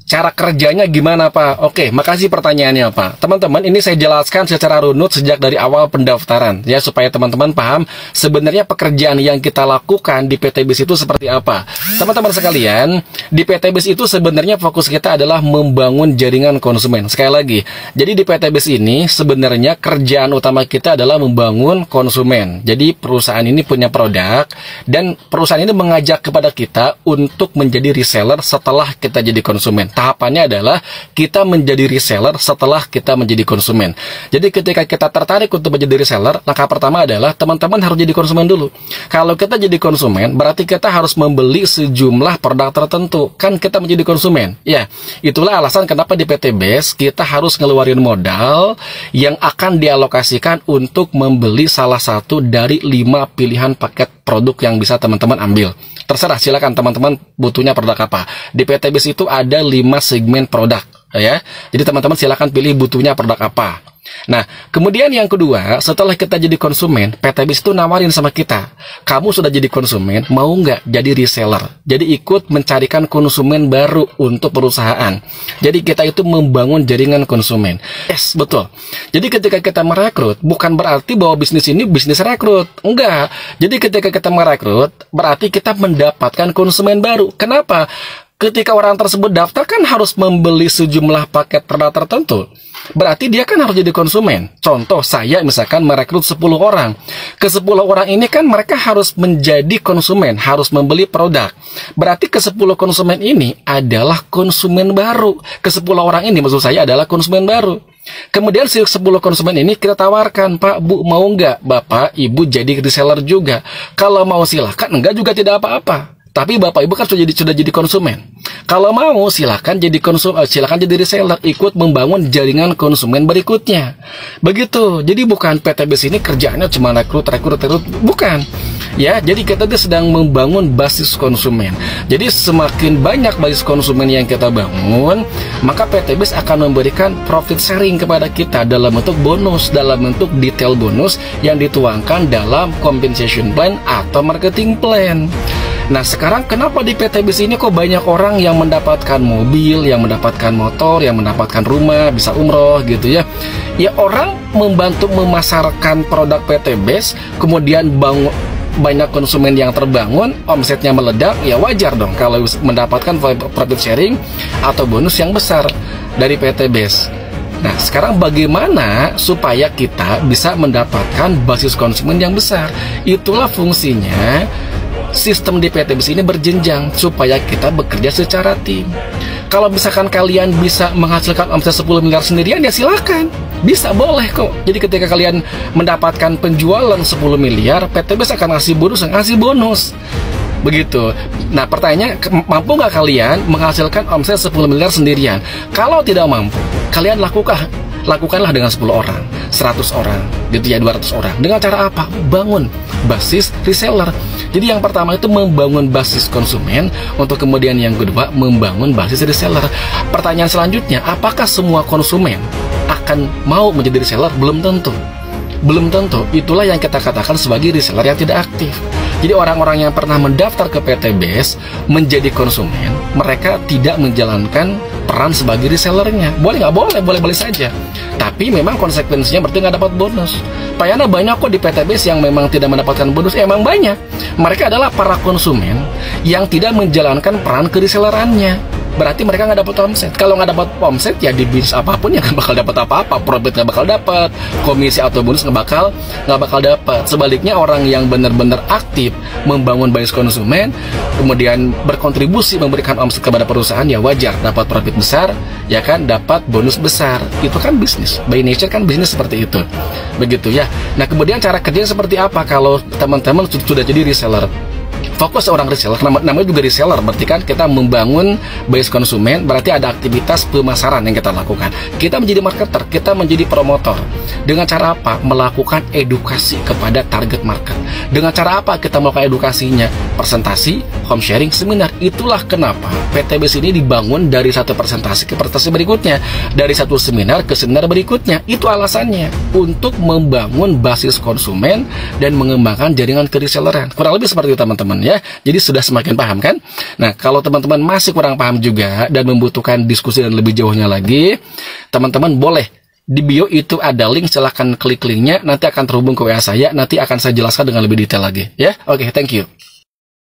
Cara kerjanya gimana, Pak? Oke, makasih pertanyaannya, Pak. Teman-teman, ini saya jelaskan secara runut sejak dari awal pendaftaran, ya, supaya teman-teman paham sebenarnya pekerjaan yang kita lakukan di PT BIS itu seperti apa. Teman-teman sekalian, di PT BIS itu sebenarnya fokus kita adalah membangun jaringan konsumen. Sekali lagi, jadi di PT BIS ini sebenarnya kerjaan utama kita adalah membangun konsumen. Jadi perusahaan ini punya produk, dan perusahaan ini mengajak kepada kita untuk menjadi reseller setelah kita jadi konsumen. Tahapannya adalah kita menjadi reseller setelah kita menjadi konsumen. Jadi ketika kita tertarik untuk menjadi reseller, langkah pertama adalah teman-teman harus jadi konsumen dulu. Kalau kita jadi konsumen, berarti kita harus membeli sejumlah produk tertentu. Kan kita menjadi konsumen. Ya, itulah alasan kenapa di PT BIS kita harus ngeluarin modal yang akan dialokasikan untuk membeli salah satu dari 5 pilihan paket produk yang bisa teman-teman ambil. Terserah, silakan teman-teman butuhnya produk apa. Di PT BIS itu ada 5 segmen produk, ya. Jadi teman-teman silakan pilih butuhnya produk apa. Nah, kemudian yang kedua, setelah kita jadi konsumen, PT BIS itu nawarin sama kita, kamu sudah jadi konsumen, mau nggak jadi reseller? Jadi ikut mencarikan konsumen baru untuk perusahaan. Jadi kita itu membangun jaringan konsumen. Yes, betul. Jadi ketika kita merekrut, bukan berarti bahwa bisnis ini bisnis rekrut. Enggak. Jadi ketika kita merekrut, berarti kita mendapatkan konsumen baru. Kenapa? Ketika orang tersebut daftar kan harus membeli sejumlah paket produk tertentu. Berarti dia kan harus jadi konsumen. Contoh, saya misalkan merekrut 10 orang. Ke 10 orang ini kan mereka harus menjadi konsumen, harus membeli produk. Berarti ke 10 konsumen ini adalah konsumen baru. Ke 10 orang ini maksud saya adalah konsumen baru. Kemudian si 10 konsumen ini kita tawarkan, Pak, Bu, mau nggak Bapak, Ibu jadi reseller juga? Kalau mau silahkan, enggak juga tidak apa-apa. Tapi Bapak Ibu kan sudah jadi konsumen. Kalau mau silakan jadi silakan jadi reseller, ikut membangun jaringan konsumen berikutnya. Begitu. Jadi bukan PT BIS ini kerjaannya cuma rekrut, bukan. Ya, jadi kita sedang membangun basis konsumen. Jadi semakin banyak basis konsumen yang kita bangun, maka PT BIS akan memberikan profit sharing kepada kita dalam bentuk bonus, dalam bentuk detail bonus yang dituangkan dalam compensation plan atau marketing plan. Nah, sekarang kenapa di PT BIS ini kok banyak orang yang mendapatkan mobil, yang mendapatkan motor, yang mendapatkan rumah, bisa umroh gitu ya. Ya, orang membantu memasarkan produk PT BIS, kemudian banyak konsumen yang terbangun, omsetnya meledak, ya wajar dong kalau mendapatkan profit sharing atau bonus yang besar dari PT BIS. Nah, sekarang bagaimana supaya kita bisa mendapatkan basis konsumen yang besar? Itulah fungsinya sistem di PT BIS ini berjenjang supaya kita bekerja secara tim. Kalau misalkan kalian bisa menghasilkan omset 10 miliar sendirian, ya silakan. Bisa, boleh kok. Jadi ketika kalian mendapatkan penjualan 10 miliar, PT BIS akan ngasih bonus. Begitu. Nah, pertanyaannya, mampu nggak kalian menghasilkan omset 10 miliar sendirian? Kalau tidak mampu, kalian lakukanlah dengan 10 orang, 100 orang, gitu ya, 200 orang. Dengan cara apa? Bangun basis reseller. Jadi yang pertama itu membangun basis konsumen, untuk kemudian yang kedua membangun basis reseller. Pertanyaan selanjutnya, apakah semua konsumen akan mau menjadi reseller? Belum tentu. Belum tentu. Itulah yang kita katakan sebagai reseller yang tidak aktif. Jadi orang-orang yang pernah mendaftar ke PT BIS menjadi konsumen, mereka tidak menjalankan peran sebagai resellernya. Boleh nggak? Boleh, boleh-boleh saja. Tapi memang konsekuensinya berarti nggak dapat bonus. Payana banyak kok di PT BIS yang memang tidak mendapatkan bonus. Emang banyak. Mereka adalah para konsumen yang tidak menjalankan peran keresellerannya. Berarti mereka nggak dapat omset. Kalau nggak dapat omset, ya di bisnis apapun ya nggak bakal dapat apa-apa. Profit nggak bakal dapat, komisi atau bonus nggak bakal dapat. Sebaliknya, orang yang benar-benar aktif membangun basis konsumen, kemudian berkontribusi memberikan omset kepada perusahaan, ya wajar dapat profit besar, ya kan, dapat bonus besar. Itu kan bisnis. By nature kan bisnis seperti itu. Begitu ya. Nah, kemudian cara kerjanya seperti apa kalau teman-teman sudah jadi reseller? Fokus seorang reseller, namanya juga reseller, berarti kan kita membangun base konsumen, berarti ada aktivitas pemasaran yang kita lakukan. Kita menjadi marketer, kita menjadi promotor. Dengan cara apa? Melakukan edukasi kepada target market. Dengan cara apa kita melakukan edukasinya? Presentasi, home sharing, seminar. Itulah kenapa PT BIS ini dibangun dari satu presentasi ke presentasi berikutnya, dari satu seminar ke seminar berikutnya. Itu alasannya, untuk membangun basis konsumen dan mengembangkan jaringan kereselleran. Kurang lebih seperti itu, teman-teman. ya. Jadi sudah semakin paham kan? Nah, kalau teman-teman masih kurang paham juga dan membutuhkan diskusi dan lebih jauhnya lagi, teman-teman boleh di bio itu ada link, silahkan klik linknya, nanti akan terhubung ke WA saya, nanti akan saya jelaskan dengan lebih detail lagi ya. Oke, thank you.